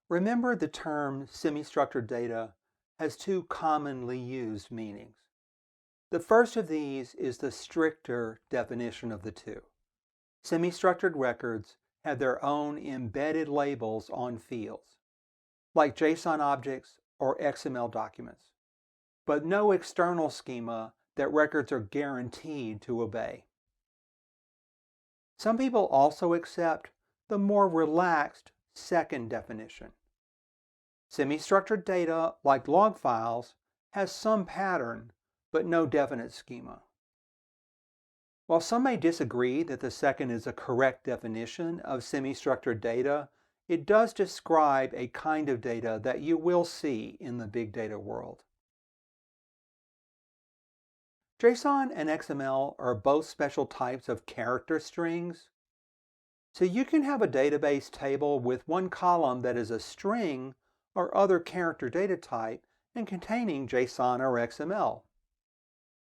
Remember, the term semi-structured data has two commonly used meanings. The first of these is the stricter definition of the two. Semi-structured records have their own embedded labels on fields, like JSON objects or XML documents, but no external schema that records are guaranteed to obey. Some people also accept the more relaxed second definition. Semi-structured data, like log files, has some pattern, but no definite schema. While some may disagree that the second is a correct definition of semi-structured data, it does describe a kind of data that you will see in the big data world. JSON and XML are both special types of character strings. So you can have a database table with one column that is a string or other character data type and containing JSON or XML.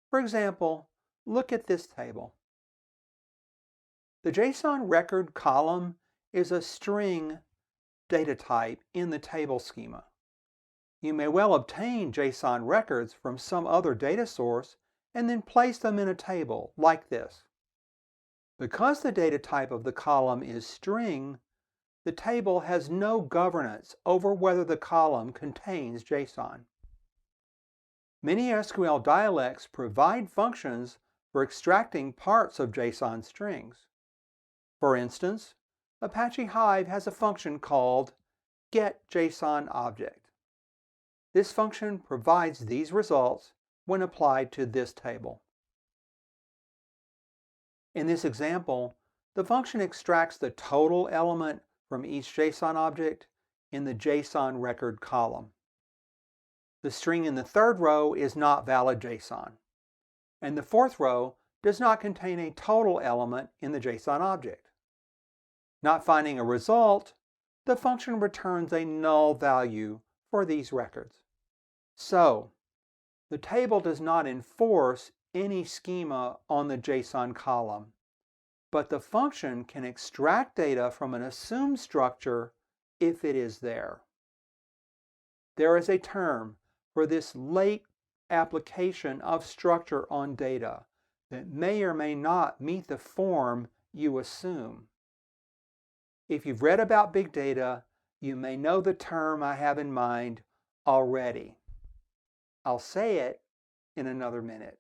For example, look at this table. The JSON record column is a string data type in the table schema. You may well obtain JSON records from some other data source and then place them in a table like this. Because the data type of the column is string, the table has no governance over whether the column contains JSON. Many SQL dialects provide functions for extracting parts of JSON strings. For instance, Apache Hive has a function called getJSONObject. This function provides these results when applied to this table. In this example, the function extracts the total element from each JSON object in the JSON record column. The string in the third row is not valid JSON, and the fourth row does not contain a total element in the JSON object. Not finding a result, the function returns a null value for these records. So, the table does not enforce any schema on the JSON column, but the function can extract data from an assumed structure if it is there. There is a term for this late application of structure on data that may or may not meet the form you assume. If you've read about big data, you may know the term I have in mind already. I'll say it in another minute.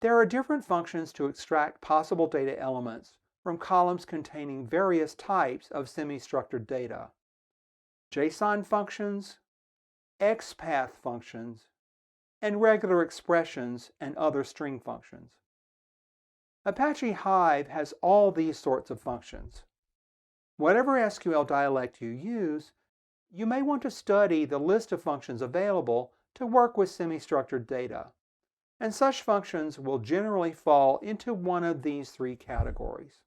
There are different functions to extract possible data elements from columns containing various types of semi-structured data. JSON functions, XPath functions, and regular expressions and other string functions. Apache Hive has all these sorts of functions. Whatever SQL dialect you use, you may want to study the list of functions available to work with semi-structured data, and such functions will generally fall into one of these three categories.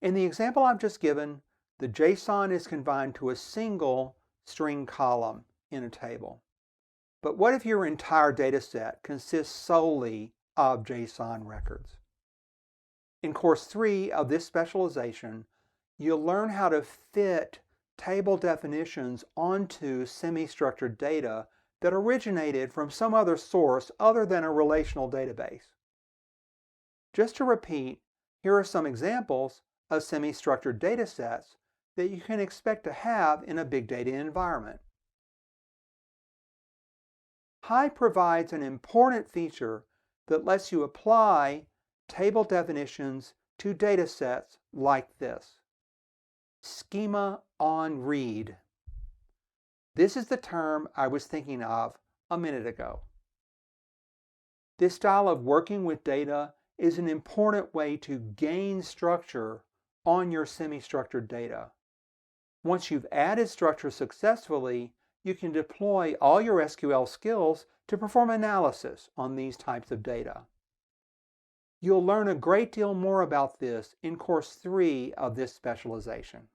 In the example I've just given, the JSON is confined to a single string column in a table. But what if your entire data set consists solely of JSON records? In Course 3 of this specialization, you'll learn how to fit table definitions onto semi-structured data that originated from some other source other than a relational database. Just to repeat, here are some examples of semi-structured data sets that you can expect to have in a big data environment. Hive provides an important feature that lets you apply table definitions to data sets like this. Schema on read. This is the term I was thinking of a minute ago. This style of working with data is an important way to gain structure on your semi-structured data. Once you've added structure successfully, you can deploy all your SQL skills to perform analysis on these types of data. You'll learn a great deal more about this in Course 3 of this specialization.